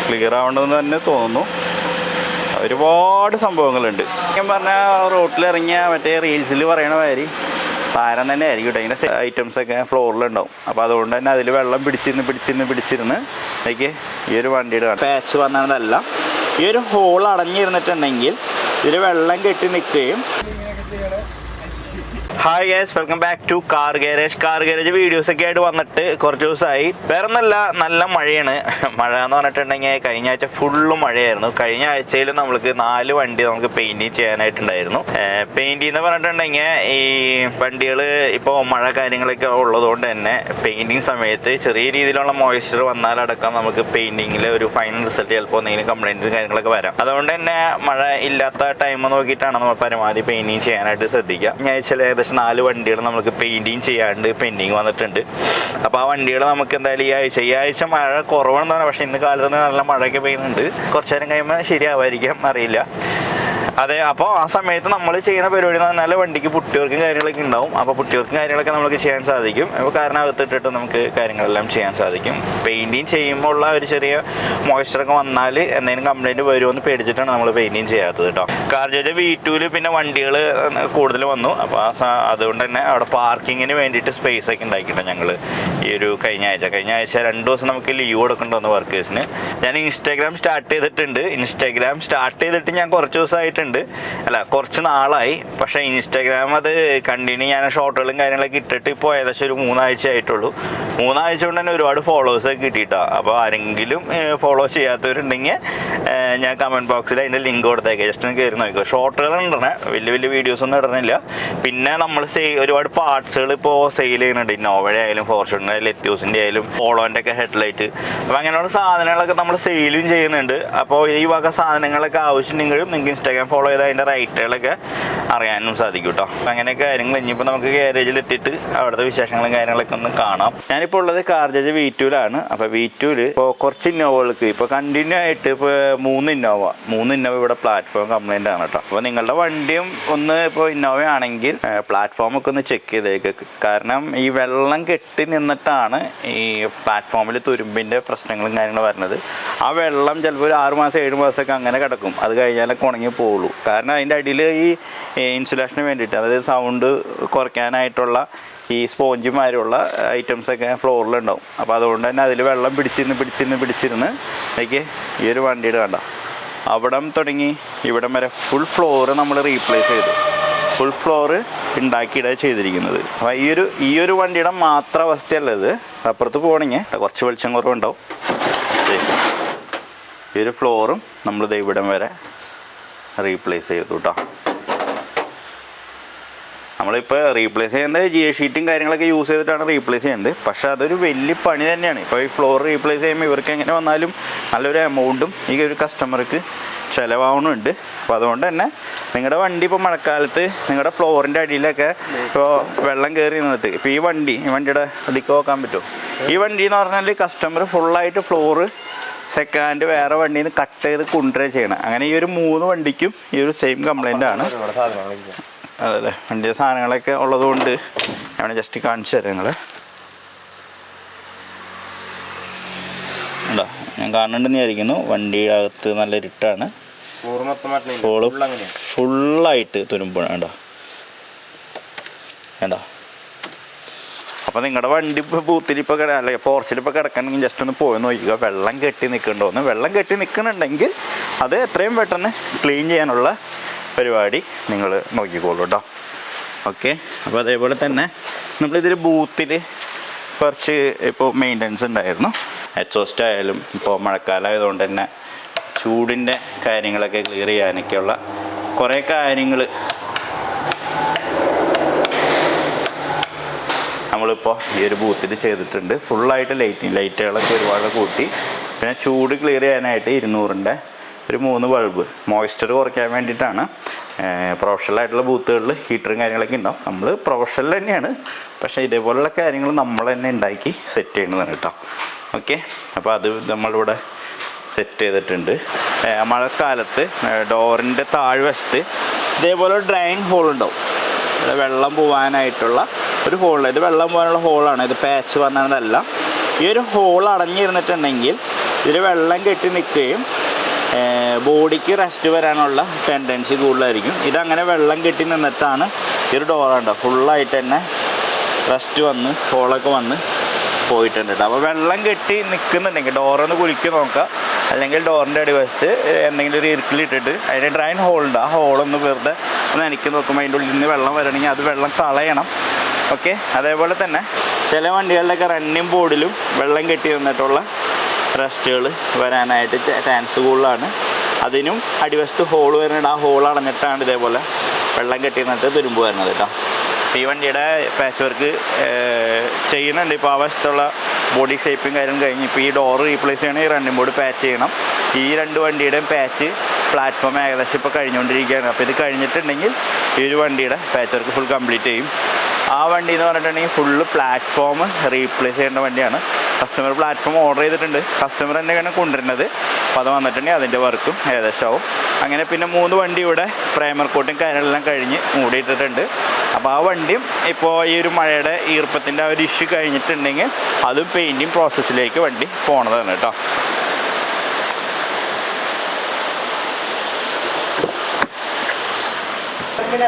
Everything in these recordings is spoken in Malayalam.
ക്ലിയർ ആവേണ്ടതെന്ന് തന്നെ തോന്നുന്നു. ഒരുപാട് സംഭവങ്ങളുണ്ട്. ഞാൻ പറഞ്ഞാൽ റോട്ടിലിറങ്ങിയ മറ്റേ റീൽസിൽ പറയണ മാതിരി താരം തന്നെ ആയിരിക്കും കേട്ടോ. ഇങ്ങനെ ഐറ്റംസൊക്കെ ഫ്ലോറിലുണ്ടാവും. അപ്പോൾ അതുകൊണ്ട് തന്നെ അതിൽ വെള്ളം പിടിച്ചിരുന്ന് എനിക്ക് ഈ ഒരു വണ്ടിയുടെ പാച്ച് വന്നതല്ല, ഈ ഒരു ഹോൾ അടഞ്ഞിരുന്നിട്ടുണ്ടെങ്കിൽ ഇതിൽ വെള്ളം കെട്ടി നിൽക്കുകയും. Hi guys, welcome back to car garage വീഡിയോസൊക്കെ ആയിട്ട് വന്നിട്ട് കുറച്ച് ദിവസമായി. വേറെ ഒന്നല്ല, നല്ല മഴയാണ്. മഴ എന്ന് പറഞ്ഞിട്ടുണ്ടെങ്കിൽ കഴിഞ്ഞ ആഴ്ച ഫുള്ള് മഴയായിരുന്നു. കഴിഞ്ഞ ആഴ്ചയിൽ നമ്മൾക്ക് 4 വണ്ടി നമുക്ക് പെയിൻറ്റിങ് ചെയ്യാനായിട്ടുണ്ടായിരുന്നു. പെയിൻറ്റിങ് എന്ന് പറഞ്ഞിട്ടുണ്ടെങ്കിൽ ഈ വണ്ടികൾ ഇപ്പോൾ മഴ കാര്യങ്ങളൊക്കെ ഉള്ളതുകൊണ്ട് തന്നെ പെയിൻറ്റിങ് സമയത്ത് ചെറിയ രീതിയിലുള്ള മോയ്സ്ചർ വന്നാലടക്കം നമുക്ക് പെയിൻറ്റിങ്ങിൽ ഒരു ഫൈനൽ റിസൾട്ട് ചിലപ്പോൾ എന്തെങ്കിലും കംപ്ലൈൻറ്റ് കാര്യങ്ങളൊക്കെ വരാം. അതുകൊണ്ട് തന്നെ മഴ ഇല്ലാത്ത ടൈം നോക്കിയിട്ടാണ് നമ്മൾ പരമാവധി പെയിൻറ്റിങ് ചെയ്യാനായിട്ട് ശ്രദ്ധിക്കുക. ഈ ആഴ്ചയിൽ ഏകദേശം 4 വണ്ടികൾ നമുക്ക് പെയിൻറ്റിങ് ചെയ്യാണ്ട് പെൻഡിങ് വന്നിട്ടുണ്ട്. അപ്പോൾ ആ വണ്ടികൾ നമുക്ക് എന്തായാലും ഈ ആഴ്ച മഴ കുറവാണെന്നാണ്. പക്ഷേ ഇന്ന് കാലത്ത് നല്ല മഴയൊക്കെ പെയ്യുന്നുണ്ട്. കുറച്ചു നേരം കഴിയുമ്പോൾ ശരിയാവായിരിക്കാം, അറിയില്ല. അതെ, അപ്പോൾ ആ സമയത്ത് നമ്മൾ ചെയ്യുന്ന പരിപാടി എന്ന് പറഞ്ഞാൽ വണ്ടിക്ക് പുട്ടിവർക്കും കാര്യങ്ങളൊക്കെ ഉണ്ടാവും. അപ്പോൾ പുട്ടിവർക്കും കാര്യങ്ങളൊക്കെ നമുക്ക് ചെയ്യാൻ സാധിക്കും. അപ്പോൾ കാരണം അകത്തിട്ടിട്ട് നമുക്ക് കാര്യങ്ങളെല്ലാം ചെയ്യാൻ സാധിക്കും. പെയിൻറ്റിങ് ചെയ്യുമ്പോൾ ഉള്ള ഒരു ചെറിയ മോയ്സ്ചറൊക്കെ വന്നാൽ എന്തെങ്കിലും കംപ്ലൈൻറ്റ് വരുമെന്ന് പേടിച്ചിട്ടാണ് നമ്മൾ പെയിൻറ്റിങ് ചെയ്യാത്തത് കേട്ടോ. CarJJ V2 പിന്നെ വണ്ടികൾ കൂടുതൽ വന്നു. അപ്പോൾ അതുകൊണ്ട് തന്നെ അവിടെ പാർക്കിങ്ങിന് വേണ്ടിയിട്ട് സ്പേസ് ഒക്കെ ഉണ്ടാക്കിയിട്ടുണ്ട് ഞങ്ങൾ. ഈ ഒരു കഴിഞ്ഞ ആഴ്ച 2 ദിവസം നമുക്ക് ലീവ് കൊടുക്കേണ്ടി വർക്കേഴ്സിന്. ഞാൻ ഇൻസ്റ്റാഗ്രാം സ്റ്റാർട്ട് ചെയ്തിട്ട് ഞാൻ കുറച്ച് ദിവസമായിട്ടുണ്ട്, കുറച്ച് നാളായി. പക്ഷേ ഇൻസ്റ്റാഗ്രാം അത് കണ്ടിന്യൂ ഞാൻ ഷോർട്ടുകളും കാര്യങ്ങളൊക്കെ ഇട്ടിട്ട് ഇപ്പോൾ ഏകദേശം ഒരു 3 ആഴ്ച ആയിട്ടുള്ളൂ. 3 ആഴ്ച കൊണ്ട് തന്നെ ഒരുപാട് ഫോളോവേഴ്സൊക്കെ കിട്ടിയിട്ടോ. അപ്പോൾ ആരെങ്കിലും ഫോളോ ചെയ്യാത്തവരുണ്ടെങ്കിൽ ഞാൻ കമൻറ്റ് ബോക്സിൽ അതിൻ്റെ ലിങ്ക് കൊടുത്തേക്കാം, ജസ്റ്റ് ഒന്ന് കയറി നോക്കിക്കോ. ഷോർട്ടുകൾ ഇടണേ, വലിയ വീഡിയോസ് ഒന്നും ഇടണില്ല. പിന്നെ നമ്മൾ ഒരുപാട് പാർട്സുകൾ ഇപ്പോൾ സെയിൽ ചെയ്യുന്നുണ്ട്. ഇന്നോവയുടെ ആയാലും ഫോർച്യൂണർ ലെറ്റ്യൂസിൻ്റെ ആയാലും പോളോൻ്റെ ഒക്കെ ഹെഡ്ലൈറ്റ്, അപ്പോൾ അങ്ങനെയുള്ള സാധനങ്ങളൊക്കെ നമ്മൾ സെയിലും ചെയ്യുന്നുണ്ട്. അപ്പോൾ ഈ വക സാധനങ്ങളൊക്കെ ആവശ്യമുണ്ടെങ്കിലും നിങ്ങൾക്ക് ഇൻസ്റ്റാഗ്രാം ഫോളോ ചെയ്താൽ അതിൻ്റെ റൈറ്റുകളൊക്കെ അറിയാനും സാധിക്കും കേട്ടോ. അപ്പം അങ്ങനെയൊക്കെ കാര്യങ്ങൾ ഇനിയിപ്പോൾ നമുക്ക് ഗ്യാരേജിൽ എത്തിയിട്ട് അവിടുത്തെ വിശേഷങ്ങളും കാര്യങ്ങളൊക്കെ ഒന്ന് കാണാം. ഞാനിപ്പോൾ ഉള്ളത് CarJJ V2 അപ്പോൾ V2 ഇപ്പോൾ കുറച്ച് ഇന്നോവകൾക്ക് ഇപ്പോൾ കണ്ടിന്യൂ ആയിട്ട് ഇപ്പോൾ 3 ഇന്നോവ ഇവിടെ പ്ലാറ്റ്ഫോം കംപ്ലൈൻ്റ് ആണ് കേട്ടോ. അപ്പോൾ നിങ്ങളുടെ വണ്ടിയും ഒന്ന് ഇപ്പോൾ ഇന്നോവ ആണെങ്കിൽ പ്ലാറ്റ്ഫോമൊക്കെ ഒന്ന് ചെക്ക് ചെയ്തേക്ക്. കാരണം ഈ വെള്ളം കെട്ടി നിന്നിട്ടാണ് ഈ പ്ലാറ്റ്ഫോമിൽ തുരുമ്പിൻ്റെ പ്രശ്നങ്ങളും കാര്യങ്ങളും വരുന്നത്. ആ വെള്ളം ചിലപ്പോൾ ഒരു 6 മാസം 7 മാസമൊക്കെ അങ്ങനെ കിടക്കും. അത് കഴിഞ്ഞാലൊക്കെ ഉണങ്ങി പോകുള്ളൂ. കാരണം അതിൻ്റെ അടിയിൽ ഈ ഇൻസുലേഷന് വേണ്ടിയിട്ട്, അതായത് സൗണ്ട് കുറയ്ക്കാനായിട്ടുള്ള ഈ സ്പോഞ്ചുമാരുള്ള ഐറ്റംസൊക്കെ ഫ്ലോറിലുണ്ടാവും. അപ്പോൾ അതുകൊണ്ട് തന്നെ അതിൽ വെള്ളം പിടിച്ചിരുന്ന് എനിക്ക് ഈ ഒരു വണ്ടിയുടെ കണ്ട അവിടം തുടങ്ങി ഇവിടം വരെ ഫുൾ ഫ്ലോറ് നമ്മൾ റീപ്ലേസ് ചെയ്തു. ഫുൾ ഫ്ലോറ് ഉണ്ടാക്കിയിടുക ചെയ്തിരിക്കുന്നത്. അപ്പോൾ ഈ ഒരു വണ്ടിയുടെ മാത്രം അവസ്ഥയല്ലത്. അപ്പുറത്ത് പോകണമെങ്കിൽ കുറച്ച് വെളിച്ചം കുറവുണ്ടാവും. ഈ ഒരു ഫ്ലോറും നമ്മൾ ഇവിടം വരെ റീപ്ലേസ് ചെയ്തു കേട്ടോ. നമ്മളിപ്പോൾ റീപ്ലേസ് ചെയ്യേണ്ടത് GA ഷീറ്റും കാര്യങ്ങളൊക്കെ യൂസ് ചെയ്തിട്ടാണ് റീപ്ലേസ് ചെയ്യേണ്ടത്. പക്ഷേ അതൊരു വലിയ പണി തന്നെയാണ്. ഇപ്പോൾ ഈ ഫ്ലോർ റീപ്ലേസ് ചെയ്യുമ്പോൾ ഇവർക്ക് എങ്ങനെ വന്നാലും നല്ലൊരു എമൗണ്ടും ഈ ഒരു കസ്റ്റമർക്ക് ചിലവാവുന്നുണ്ട്. അപ്പോൾ അതുകൊണ്ട് തന്നെ നിങ്ങളുടെ വണ്ടി ഇപ്പോൾ മഴക്കാലത്ത് നിങ്ങളുടെ ഫ്ലോറിൻ്റെ അടിയിലൊക്കെ ഇപ്പോൾ വെള്ളം കയറി നിന്നിട്ട് ഇപ്പോൾ ഈ വണ്ടിയുടെ അടിക്ക് നോക്കാൻ പറ്റുമോ? ഈ വണ്ടി എന്ന് പറഞ്ഞാൽ കസ്റ്റമർ ഫുള്ളായിട്ട് ഫ്ലോറ് സെക്കൻഡ് ഹാൻഡ് വേറെ വണ്ടിയിൽ നിന്ന് കട്ട് ചെയ്ത് കൊണ്ടുവരിക ചെയ്യണം. അങ്ങനെ ഈ ഒരു 3 വണ്ടിക്കും ഈ ഒരു സെയിം കംപ്ലൈൻ്റ് ആണ്. അതല്ലേ, വണ്ടിയുടെ സാധനങ്ങളൊക്കെ ഉള്ളതുകൊണ്ട് ഞാൻ ജസ്റ്റ് കാണിച്ചു തരാം. നിങ്ങൾ ഉണ്ടോ, ഞാൻ കാണുന്നുണ്ടെന്ന് വിചാരിക്കുന്നു. വണ്ടി അകത്ത് നല്ല ഇരുട്ടാണ്. ഫുള്ളായിട്ട് തുരുമ്പാണ്. വേണ്ടോ. അപ്പോൾ നിങ്ങളുടെ വണ്ടി ഇപ്പോൾ ബൂത്തിലിപ്പോൾ അല്ലെങ്കിൽ പോർച്ചിലിപ്പോൾ കിടക്കണമെങ്കിൽ ജസ്റ്റ് ഒന്ന് പോയി നോക്കുക. വെള്ളം കെട്ടി നിൽക്കണ്ടോന്ന്. വെള്ളം കെട്ടി നിൽക്കുന്നുണ്ടെങ്കിൽ അത് എത്രയും പെട്ടെന്ന് ക്ലീൻ ചെയ്യാനുള്ള പരിപാടി നിങ്ങൾ നോക്കിക്കോളൂ കേട്ടോ. ഓക്കെ, അപ്പോൾ അതേപോലെ തന്നെ നമ്മളിതിൽ ബൂത്തിൽ കുറച്ച് ഇപ്പോൾ മെയിൻ്റനൻസ് ഉണ്ടായിരുന്നു. എക്സോസ്റ്റ് ആയാലും ഇപ്പോൾ മഴക്കാലം ആയതുകൊണ്ട് തന്നെ ചൂടിൻ്റെ കാര്യങ്ങളൊക്കെ ക്ലിയർ ചെയ്യാനൊക്കെയുള്ള കുറേ കാര്യങ്ങൾ നമ്മളിപ്പോൾ ഈ ഒരു ബൂത്തിൽ ചെയ്തിട്ടുണ്ട്. ഫുള്ളായിട്ട് ലൈറ്റുകളൊക്കെ ഒരുപാട് കൂട്ടി. പിന്നെ ചൂട് ക്ലിയർ ചെയ്യാനായിട്ട് 200-ൻ്റെ ഒരു 3 ബൾബ് മോയ്സ്ചർ കുറയ്ക്കാൻ വേണ്ടിയിട്ടാണ്. പ്രൊഫഷണലായിട്ടുള്ള ബൂത്തുകളിൽ ഹീറ്ററും കാര്യങ്ങളൊക്കെ ഉണ്ടാവും. നമ്മൾ പ്രൊഫഷണൽ തന്നെയാണ്, പക്ഷേ ഇതേപോലുള്ള കാര്യങ്ങൾ നമ്മൾ തന്നെ ഉണ്ടാക്കി സെറ്റ് ചെയ്യേണ്ടതാണ് കേട്ടോ. ഓക്കെ, അപ്പോൾ അത് നമ്മളിവിടെ സെറ്റ് ചെയ്തിട്ടുണ്ട്. മഴക്കാലത്ത് ഡോറിൻ്റെ താഴ്വശത്ത് ഇതേപോലെ ഡ്രെയിൻ ഹോൾ ഉണ്ടാവും. വെള്ളം പോകാനായിട്ടുള്ള ഒരു ഹോൾ. ഇത് വെള്ളം പോകാനുള്ള ഹോളാണ്. ഇത് പാച്ച് വന്നതല്ല. ഈ ഒരു ഹോൾ അടഞ്ഞിരുന്നിട്ടുണ്ടെങ്കിൽ ഇതിൽ വെള്ളം കെട്ടി നിൽക്കുകയും ബോഡിക്ക് റെസ്റ്റ് വരാനുള്ള ടെൻഡൻസി കൂടുതലായിരിക്കും. ഇതങ്ങനെ വെള്ളം കെട്ടി നിന്നിട്ടാണ് ഈ ഒരു ഡോറുണ്ടോ ഫുള്ളായിട്ട് തന്നെ റെസ്റ്റ് വന്ന് ഹോളൊക്കെ വന്ന് പോയിട്ടുണ്ട് കേട്ടോ. അപ്പോൾ വെള്ളം കെട്ടി നിൽക്കുന്നുണ്ടെങ്കിൽ ഡോറൊന്ന് കുലുക്കി നോക്കുക, അല്ലെങ്കിൽ ഡോറിൻ്റെ അടിവശത്ത് എന്തെങ്കിലും ഒരു ഇറുക്കിലിട്ടിട്ട് അതിൻ്റെ ഡ്രൈൻ ഹോളുണ്ട്, ആ ഹോളൊന്ന് വെറുതെ ഒന്ന് എനിക്ക് നോക്കുമ്പോൾ അതിൻ്റെ ഉള്ളിൽ നിന്ന് വെള്ളം വരണമെങ്കിൽ അത് വെള്ളം കളയണം. ഓക്കെ, അതേപോലെ തന്നെ ചില വണ്ടികളുടെയൊക്കെ റണ്ണിങ് ബോർഡിലും വെള്ളം കെട്ടി നിന്നിട്ടുള്ള റസ്റ്റുകൾ വരാനായിട്ട് ചാൻസ് കൂടുതലാണ്. അതിനും അടിവശത്ത് ഹോൾ വരുന്നുണ്ട്, ആ ഹോൾ അടഞ്ഞിട്ടാണ് ഇതേപോലെ വെള്ളം കെട്ടി നിന്നിട്ട് തുരുമ്പ് വരുന്നത് കേട്ടോ. ഈ വണ്ടിയുടെ പാച്ച് വർക്ക് ചെയ്യുന്നുണ്ട്. ഇപ്പോൾ ആ വശത്തുള്ള ബോഡി ഷേപ്പും കാര്യം കഴിഞ്ഞ് ഇപ്പോൾ ഈ ഡോറ് റീപ്ലേസ് ചെയ്യണം, ഈ റണ്ണിങ് ബോർഡ് പാച്ച് ചെയ്യണം. ഈ രണ്ട് വണ്ടിയുടെയും പാച്ച് പ്ലാറ്റ്ഫോം ഏകദേശം ഇപ്പോൾ കഴിഞ്ഞുകൊണ്ടിരിക്കുകയാണ്. അപ്പോൾ ഇത് കഴിഞ്ഞിട്ടുണ്ടെങ്കിൽ ഈ ഒരു വണ്ടിയുടെ പാച്ച് വർക്ക് ഫുൾ കംപ്ലീറ്റ് ചെയ്യും. ആ വണ്ടി എന്ന് പറഞ്ഞിട്ടുണ്ടെങ്കിൽ ഫുള്ള് പ്ലാറ്റ്ഫോം റീപ്ലേസ് ചെയ്യേണ്ട വണ്ടിയാണ്. കസ്റ്റമർ പ്ലാറ്റ്ഫോം ഓർഡർ ചെയ്തിട്ടുണ്ട്, കസ്റ്റമർ തന്നെയാണ് കൊണ്ടുവരുന്നത്. അപ്പോൾ അത് വന്നിട്ടുണ്ടെങ്കിൽ അതിൻ്റെ വർക്കും ഏകദേശം ആവും. അങ്ങനെ പിന്നെ 3 വണ്ടി ഇവിടെ പ്രൈമർ കോട്ടും കാര്യങ്ങളെല്ലാം കഴിഞ്ഞ് മൂടിയിട്ടിട്ടുണ്ട്. അപ്പോൾ ആ വണ്ടിയും ഇപ്പോൾ ഈ ഒരു മഴയുടെ ഈർപ്പത്തിൻ്റെ ആ ഒരു ഇഷ്യൂ കഴിഞ്ഞിട്ടുണ്ടെങ്കിൽ അതും പെയിൻറ്റിങ് പ്രോസസ്സിലേക്ക് വണ്ടി പോണതാണ് കേട്ടോ.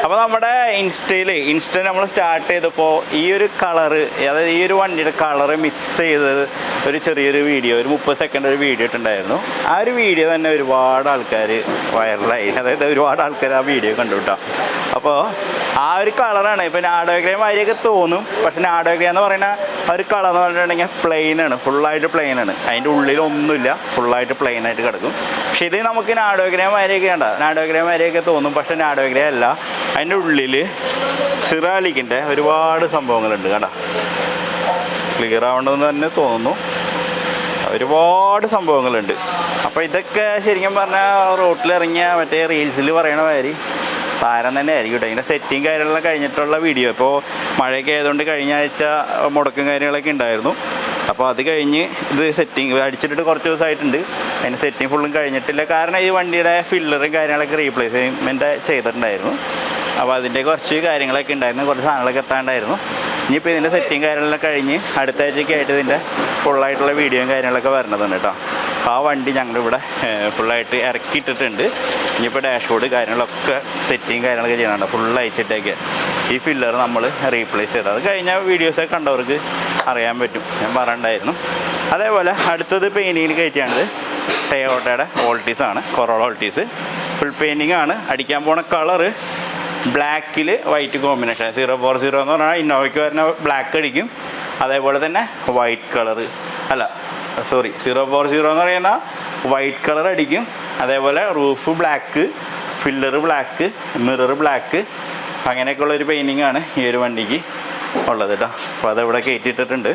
അപ്പോൾ നമ്മുടെ ഇൻസ്റ്റ നമ്മൾ സ്റ്റാർട്ട് ചെയ്തപ്പോൾ ഈ ഒരു കളറ്, അതായത് ഈ ഒരു വണ്ടിയുടെ കളറ് മിക്സ് ചെയ്തത് ഒരു ചെറിയൊരു വീഡിയോ, ഒരു 30 സെക്കൻഡ് ഒരു വീഡിയോ ഇട്ടുണ്ടായിരുന്നു. ആ ഒരു വീഡിയോ തന്നെ ഒരുപാട് ആൾക്കാർ വൈറലായി, അതായത് ഒരുപാട് ആൾക്കാർ ആ വീഡിയോ കണ്ടു കേട്ടോ. അപ്പോൾ ആ ഒരു കളറാണ് ഇപ്പോൾ നാടോഗ്രേ മാതിരിയൊക്കെ തോന്നും, പക്ഷെ നാടോഗ്രേ എന്ന് പറയുന്ന ആ ഒരു കളർ എന്ന് പറഞ്ഞിട്ടുണ്ടെങ്കിൽ പ്ലെയിനാണ്, ഫുള്ളായിട്ട് പ്ലെയിനാണ്. അതിൻ്റെ ഉള്ളിലൊന്നുമില്ല, ഫുള്ളായിട്ട് പ്ലെയിനായിട്ട് കിടക്കും. പക്ഷെ ഇത് നമുക്ക് നാടോഗ്രേ മാതിരിയൊക്കെ ഉണ്ട്, നാടോഗ്രേ മാതിരിയൊക്കെ തോന്നും, പക്ഷെ നാടോഗ്രേ അല്ല. അതിൻ്റെ ഉള്ളിൽ സിറാലിക്കിൻ്റെ ഒരുപാട് സംഭവങ്ങളുണ്ട് കേട്ടോ. ക്ലിയർ ആവേണ്ടതെന്ന് തന്നെ തോന്നുന്നു, ഒരുപാട് സംഭവങ്ങളുണ്ട്. അപ്പോൾ ഇതൊക്കെ ശരിക്കും പറഞ്ഞാൽ റോട്ടിലിറങ്ങിയ മറ്റേ റീൽസിൽ പറയണ മാതിരി താരം തന്നെ ആയിരിക്കും കേട്ടോ. ഇതിൻ്റെ സെറ്റിങ് കാര്യങ്ങളെല്ലാം കഴിഞ്ഞിട്ടുള്ള വീഡിയോ. ഇപ്പോൾ മഴയൊക്കെ ആയതുകൊണ്ട് കഴിഞ്ഞ ആഴ്ച മുടക്കും കാര്യങ്ങളൊക്കെ ഉണ്ടായിരുന്നു. അപ്പോൾ അത് കഴിഞ്ഞ് ഇത് സെറ്റിങ് അടിച്ചിട്ട് കുറച്ച് ദിവസമായിട്ടുണ്ട്. അതിൻ്റെ സെറ്റിങ് ഫുള്ളും കഴിഞ്ഞിട്ടില്ല, കാരണം ഈ വണ്ടിയുടെ ഫില്ലറും കാര്യങ്ങളൊക്കെ റീപ്ലേസ്മെൻറ്റ് ചെയ്തിട്ടുണ്ടായിരുന്നു. അപ്പോൾ അതിൻ്റെ കുറച്ച് കാര്യങ്ങളൊക്കെ ഉണ്ടായിരുന്നു, കുറച്ച് സാധനങ്ങളൊക്കെ എത്താണ്ടായിരുന്നു. ഇനിയിപ്പോൾ ഇതിൻ്റെ സെറ്റിങ് കാര്യങ്ങളെല്ലാം കഴിഞ്ഞ് അടുത്ത ആഴ്ചയൊക്കെ ആയിട്ട് ഇതിൻ്റെ ഫുള്ളായിട്ടുള്ള വീഡിയോയും കാര്യങ്ങളൊക്കെ വരണതുണ്ട് കേട്ടോ. ആ വണ്ടി ഞങ്ങളിവിടെ ഫുള്ളായിട്ട് ഇറക്കിയിട്ടിട്ടുണ്ട്. ഇനിയിപ്പോൾ ഡാഷ്ബോർഡ് കാര്യങ്ങളൊക്കെ സെറ്റിങ് കാര്യങ്ങളൊക്കെ ചെയ്യണുണ്ട്, ഫുൾ അയച്ചിട്ടൊക്കെ ഈ ഫില്ലർ നമ്മൾ റീപ്ലേസ് ചെയ്തത്. അത് കഴിഞ്ഞ വീഡിയോസൊക്കെ കണ്ടവർക്ക് അറിയാൻ പറ്റും, ഞാൻ പറയണ്ടായിരുന്നു. അതേപോലെ അടുത്തത് പെയിൻറ്റിങ്ങിന് കയറ്റിയാണിത് ടയോട്ടയുടെ ഓൾട്ടീസാണ്, കൊറോള ഓൾട്ടീസ്. ഫുൾ പെയിൻറ്റിങ് ആണ്. അടിക്കാൻ പോണ കളറ് ബ്ലാക്കിൽ വൈറ്റ് കോമ്പിനേഷൻ. 040 എന്ന് പറഞ്ഞാൽ ഇന്നോവയ്ക്ക് വരുന്ന ബ്ലാക്ക് അടിക്കും, അതേപോലെ തന്നെ വൈറ്റ് കളറ് അല്ല 040 എന്ന് പറയുന്ന വൈറ്റ് കളർ അടിക്കും. അതേപോലെ roof black, pillar black, mirror black, അങ്ങനെയൊക്കെയുള്ളൊരു പെയിൻറ്റിങ് ആണ് ഈ ഒരു വണ്ടിക്ക് ഉള്ളത് കേട്ടോ. അപ്പോൾ അതിവിടെ കയറ്റിയിട്ടിട്ടുണ്ട്.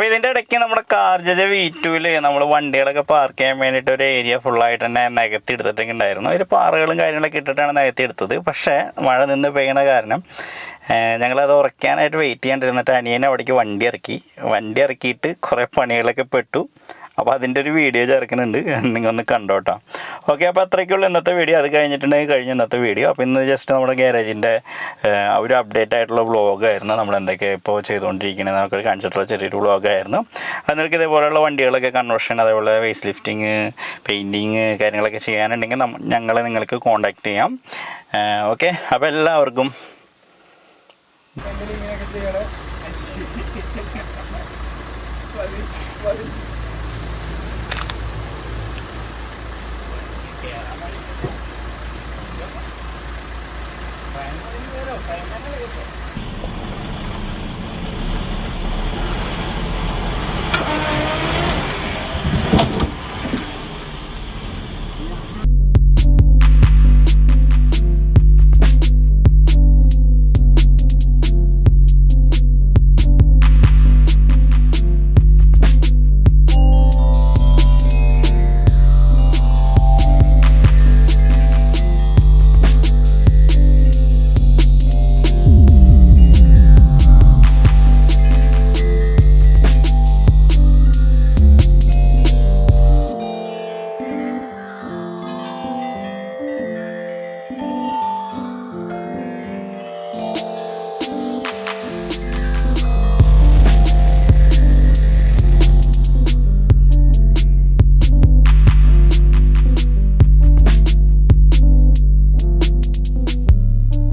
ഇതിൻ്റെ ഇടയ്ക്ക് നമ്മുടെ CarJJ V2-ൽ നമ്മൾ വണ്ടികളൊക്കെ പാർക്ക് ചെയ്യാൻ വേണ്ടിയിട്ട് ഒരു ഏരിയ ഫുള്ളായിട്ട് തന്നെ നികത്തി എടുത്തിട്ടൊക്കെ ഉണ്ടായിരുന്നു. ഒരു പാറകളും കാര്യങ്ങളൊക്കെ ഇട്ടിട്ടാണ് നികത്തി എടുത്തത്. പക്ഷേ മഴ നിന്ന് പെയ്യണ കാരണം ഞങ്ങളത് ഉറക്കാനായിട്ട് വെയിറ്റ് ചെയ്യാണ്ടിരുന്നിട്ട് അനിയനെ അവിടേക്ക് വണ്ടി ഇറക്കിയിട്ട് കുറേ പണികളൊക്കെ പെട്ടു. അപ്പോൾ അതിൻ്റെ ഒരു വീഡിയോ ചേർക്കുന്നുണ്ട്, നിങ്ങൾ ഒന്ന് കണ്ടോട്ടോ. ഓക്കെ, അപ്പോൾ അത്രയ്ക്കുള്ള ഇന്നത്തെ വീഡിയോ. അത് കഴിഞ്ഞിട്ടുണ്ടെങ്കിൽ കഴിഞ്ഞ ഇന്നത്തെ വീഡിയോ. അപ്പോൾ ഇന്ന് ജസ്റ്റ് നമ്മുടെ ഗ്യാരേജിൻ്റെ ഒരു അപ്ഡേറ്റ് ആയിട്ടുള്ള വ്ളോഗായിരുന്നു. നമ്മൾ എന്തൊക്കെ ഇപ്പോൾ ചെയ്തുകൊണ്ടിരിക്കുന്നത് നമുക്ക് കാണിച്ചിട്ടുള്ള ചെറിയൊരു വ്ളോഗായിരുന്നു. അതിനൊക്കെ ഇതേപോലെയുള്ള വണ്ടികളൊക്കെ കൺവേർഷൻ, അതേപോലെ വേസ്റ്റ് ലിഫ്റ്റിങ്, പെയിൻറ്റിങ് കാര്യങ്ങളൊക്കെ ചെയ്യാനുണ്ടെങ്കിൽ നിങ്ങൾക്ക് കോൺടാക്റ്റ് ചെയ്യാം. ഓക്കെ, അപ്പോൾ എല്ലാവർക്കും